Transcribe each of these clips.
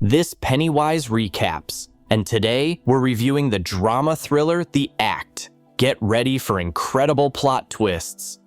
This Pennywise recaps, and today we're reviewing the drama thriller The Act. Get ready for incredible plot twists.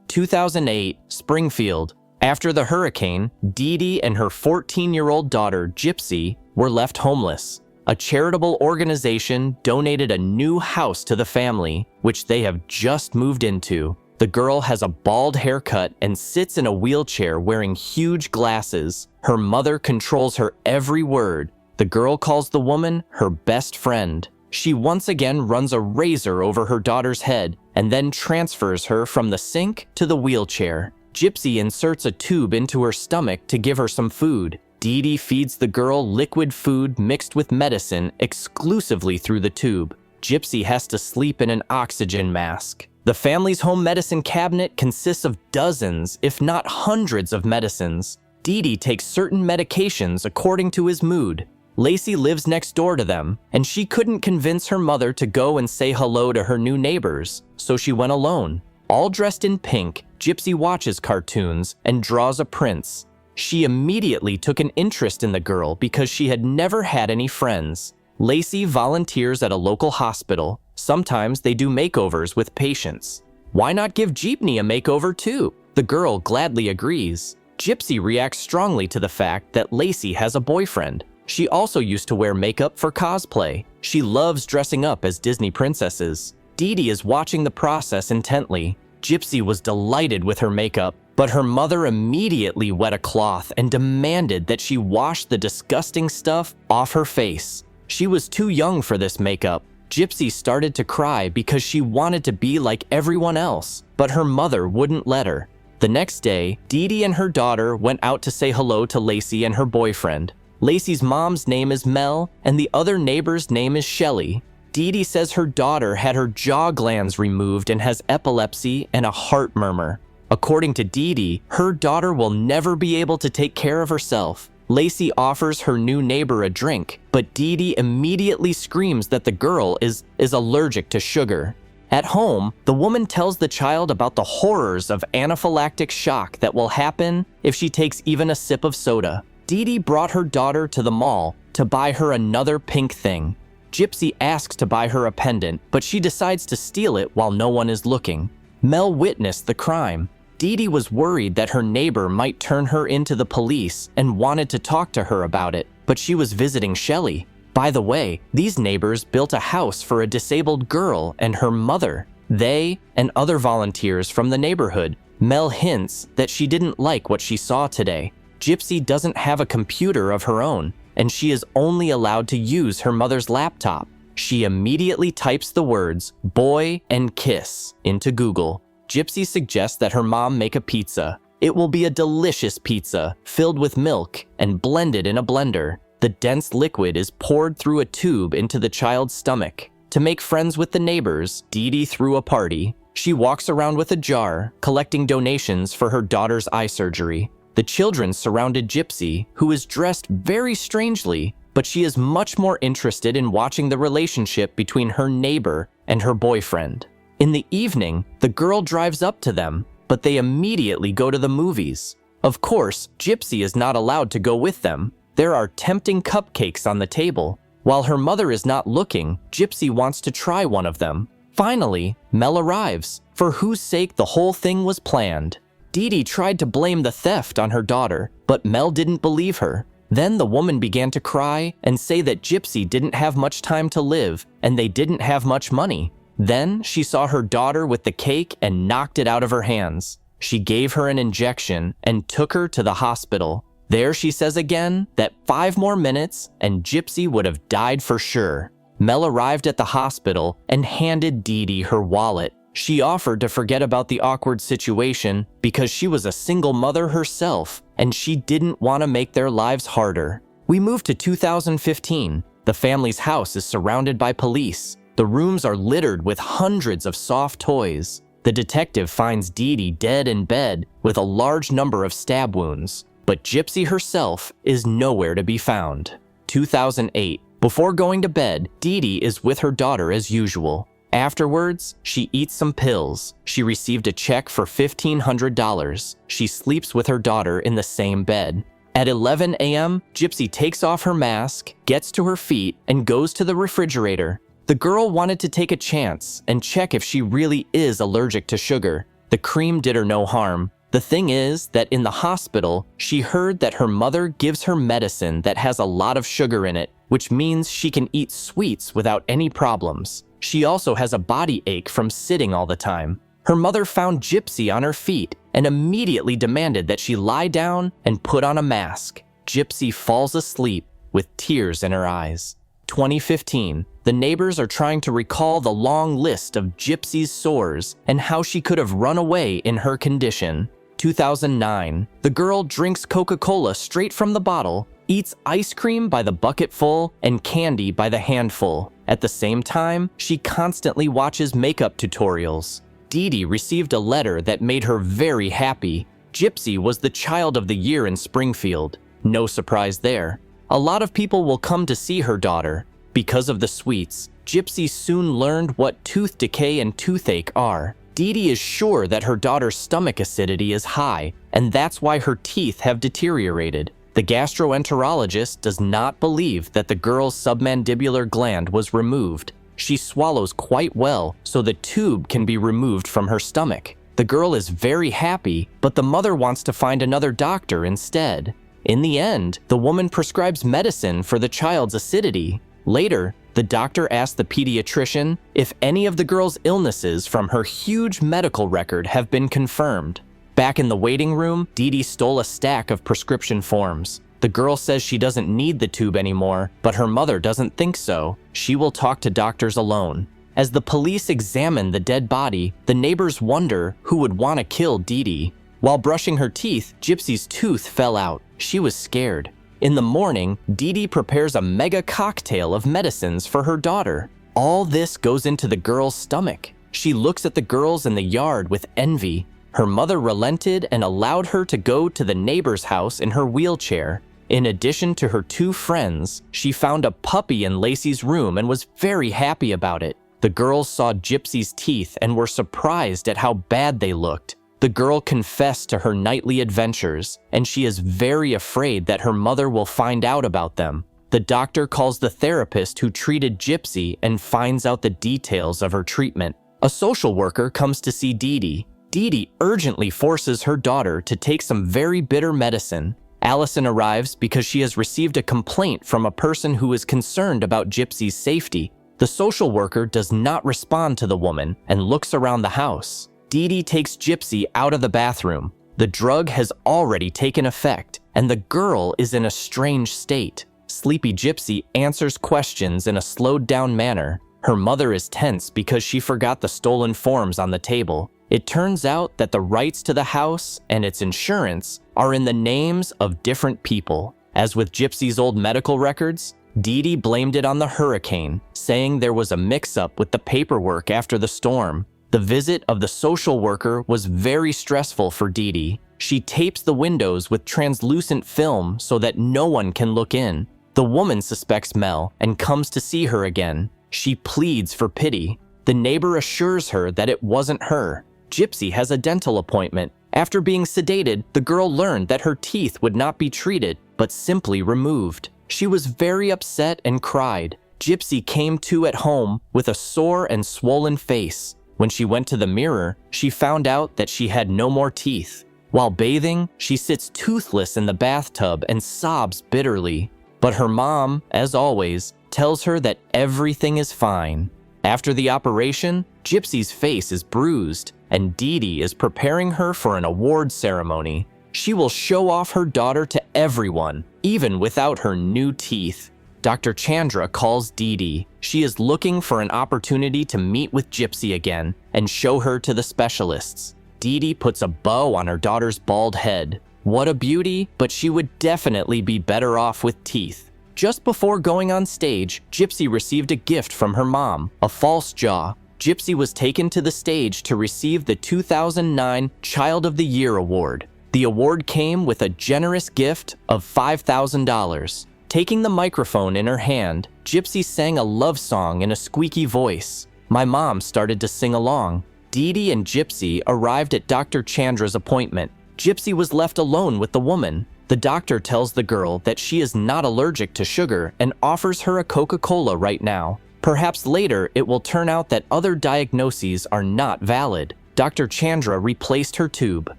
2008, Springfield. After the hurricane, Dee Dee and her 14-year-old daughter, Gypsy, were left homeless. A charitable organization donated a new house to the family, which they have just moved into. The girl has a bald haircut and sits in a wheelchair wearing huge glasses. Her mother controls her every word. The girl calls the woman her best friend. She once again runs a razor over her daughter's head and then transfers her from the sink to the wheelchair. Gypsy inserts a tube into her stomach to give her some food. Dee Dee feeds the girl liquid food mixed with medicine exclusively through the tube. Gypsy has to sleep in an oxygen mask. The family's home medicine cabinet consists of dozens, if not hundreds of medicines. Dee Dee takes certain medications according to his mood. Lacey lives next door to them, and she couldn't convince her mother to go and say hello to her new neighbors, so she went alone. All dressed in pink, Gypsy watches cartoons and draws a prince. She immediately took an interest in the girl because she had never had any friends. Lacey volunteers at a local hospital. Sometimes they do makeovers with patients. Why not give Jeepney a makeover too? The girl gladly agrees. Gypsy reacts strongly to the fact that Lacey has a boyfriend. She also used to wear makeup for cosplay. She loves dressing up as Disney princesses. Dee Dee is watching the process intently. Gypsy was delighted with her makeup, but her mother immediately wet a cloth and demanded that she wash the disgusting stuff off her face. She was too young for this makeup. Gypsy started to cry because she wanted to be like everyone else, but her mother wouldn't let her. The next day, Dee Dee and her daughter went out to say hello to Lacey and her boyfriend. Lacey's mom's name is Mel, and the other neighbor's name is Shelley. Dee Dee says her daughter had her jaw glands removed and has epilepsy and a heart murmur. According to Dee Dee, her daughter will never be able to take care of herself. Lacey offers her new neighbor a drink, but Dee Dee immediately screams that the girl is allergic to sugar. At home, the woman tells the child about the horrors of anaphylactic shock that will happen if she takes even a sip of soda. Dee Dee brought her daughter to the mall to buy her another pink thing. Gypsy asks to buy her a pendant, but she decides to steal it while no one is looking. Mel witnessed the crime. Dee Dee was worried that her neighbor might turn her into the police and wanted to talk to her about it, but she was visiting Shelley. By the way, these neighbors built a house for a disabled girl and her mother. They and other volunteers from the neighborhood. Mel hints that she didn't like what she saw today. Gypsy doesn't have a computer of her own, and she is only allowed to use her mother's laptop. She immediately types the words "boy" and "kiss" into Google. Gypsy suggests that her mom make a pizza. It will be a delicious pizza, filled with milk and blended in a blender. The dense liquid is poured through a tube into the child's stomach. To make friends with the neighbors, Dee Dee threw a party. She walks around with a jar, collecting donations for her daughter's eye surgery. The children surrounded Gypsy, who is dressed very strangely, but she is much more interested in watching the relationship between her neighbor and her boyfriend. In the evening, the girl drives up to them, but they immediately go to the movies. Of course, Gypsy is not allowed to go with them. There are tempting cupcakes on the table. While her mother is not looking, Gypsy wants to try one of them. Finally, Mel arrives, for whose sake the whole thing was planned. Dee Dee tried to blame the theft on her daughter, but Mel didn't believe her. Then the woman began to cry and say that Gypsy didn't have much time to live and they didn't have much money. Then she saw her daughter with the cake and knocked it out of her hands. She gave her an injection and took her to the hospital. There she says again that 5 more minutes and Gypsy would have died for sure. Mel arrived at the hospital and handed Dee Dee her wallet. She offered to forget about the awkward situation because she was a single mother herself and she didn't want to make their lives harder. We move to 2015. The family's house is surrounded by police. The rooms are littered with hundreds of soft toys. The detective finds Dee Dee dead in bed with a large number of stab wounds, but Gypsy herself is nowhere to be found. 2008. Before going to bed, Dee Dee is with her daughter as usual. Afterwards, she eats some pills. She received a check for $1,500. She sleeps with her daughter in the same bed. At 11 a.m., Gypsy takes off her mask, gets to her feet, and goes to the refrigerator. The girl wanted to take a chance and check if she really is allergic to sugar. The cream did her no harm. The thing is that in the hospital, she heard that her mother gives her medicine that has a lot of sugar in it, which means she can eat sweets without any problems. She also has a body ache from sitting all the time. Her mother found Gypsy on her feet and immediately demanded that she lie down and put on a mask. Gypsy falls asleep with tears in her eyes. 2015, the neighbors are trying to recall the long list of Gypsy's sores and how she could have run away in her condition. 2009, the girl drinks Coca-Cola straight from the bottle, eats ice cream by the bucketful and candy by the handful. At the same time, she constantly watches makeup tutorials. Dee Dee received a letter that made her very happy. Gypsy was the child of the year in Springfield. No surprise there. A lot of people will come to see her daughter. Because of the sweets, Gypsy soon learned what tooth decay and toothache are. Dee Dee is sure that her daughter's stomach acidity is high, and that's why her teeth have deteriorated. The gastroenterologist does not believe that the girl's submandibular gland was removed. She swallows quite well, so the tube can be removed from her stomach. The girl is very happy, but the mother wants to find another doctor instead. In the end, the woman prescribes medicine for the child's acidity. Later, the doctor asked the pediatrician if any of the girl's illnesses from her huge medical record have been confirmed. Back in the waiting room, Dee Dee stole a stack of prescription forms. The girl says she doesn't need the tube anymore, but her mother doesn't think so. She will talk to doctors alone. As the police examine the dead body, the neighbors wonder who would want to kill Dee Dee. While brushing her teeth, Gypsy's tooth fell out. She was scared. In the morning, Dee Dee prepares a mega cocktail of medicines for her daughter. All this goes into the girl's stomach. She looks at the girls in the yard with envy. Her mother relented and allowed her to go to the neighbor's house in her wheelchair. In addition to her two friends, she found a puppy in Lacey's room and was very happy about it. The girls saw Gypsy's teeth and were surprised at how bad they looked. The girl confessed to her nightly adventures, and she is very afraid that her mother will find out about them. The doctor calls the therapist who treated Gypsy and finds out the details of her treatment. A social worker comes to see Dee Dee. Dee Dee urgently forces her daughter to take some very bitter medicine. Allison arrives because she has received a complaint from a person who is concerned about Gypsy's safety. The social worker does not respond to the woman and looks around the house. Dee Dee takes Gypsy out of the bathroom. The drug has already taken effect, and the girl is in a strange state. Sleepy Gypsy answers questions in a slowed-down manner. Her mother is tense because she forgot the stolen forms on the table. It turns out that the rights to the house and its insurance are in the names of different people. As with Gypsy's old medical records, Dee Dee blamed it on the hurricane, saying there was a mix-up with the paperwork after the storm. The visit of the social worker was very stressful for Dee Dee. She tapes the windows with translucent film so that no one can look in. The woman suspects Mel and comes to see her again. She pleads for pity. The neighbor assures her that it wasn't her. Gypsy has a dental appointment. After being sedated, the girl learned that her teeth would not be treated, but simply removed. She was very upset and cried. Gypsy came to at home with a sore and swollen face. When she went to the mirror, she found out that she had no more teeth. While bathing, she sits toothless in the bathtub and sobs bitterly. But her mom, as always, tells her that everything is fine. After the operation, Gypsy's face is bruised, and Dee Dee is preparing her for an award ceremony. She will show off her daughter to everyone, even without her new teeth. Dr. Chandra calls Dee Dee. She is looking for an opportunity to meet with Gypsy again and show her to the specialists. Dee Dee puts a bow on her daughter's bald head. What a beauty, but she would definitely be better off with teeth. Just before going on stage, Gypsy received a gift from her mom, a false jaw. Gypsy was taken to the stage to receive the 2009 Child of the Year award. The award came with a generous gift of $5,000. Taking the microphone in her hand, Gypsy sang a love song in a squeaky voice. My mom started to sing along. Dee Dee and Gypsy arrived at Dr. Chandra's appointment. Gypsy was left alone with the woman. The doctor tells the girl that she is not allergic to sugar and offers her a Coca-Cola right now. Perhaps later it will turn out that other diagnoses are not valid. Dr. Chandra replaced her tube.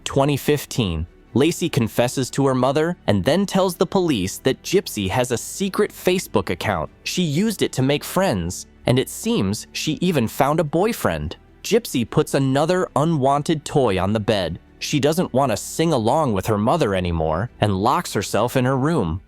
2015. Lacey confesses to her mother and then tells the police that Gypsy has a secret Facebook account. She used it to make friends, and it seems she even found a boyfriend. Gypsy puts another unwanted toy on the bed. She doesn't want to sing along with her mother anymore and locks herself in her room.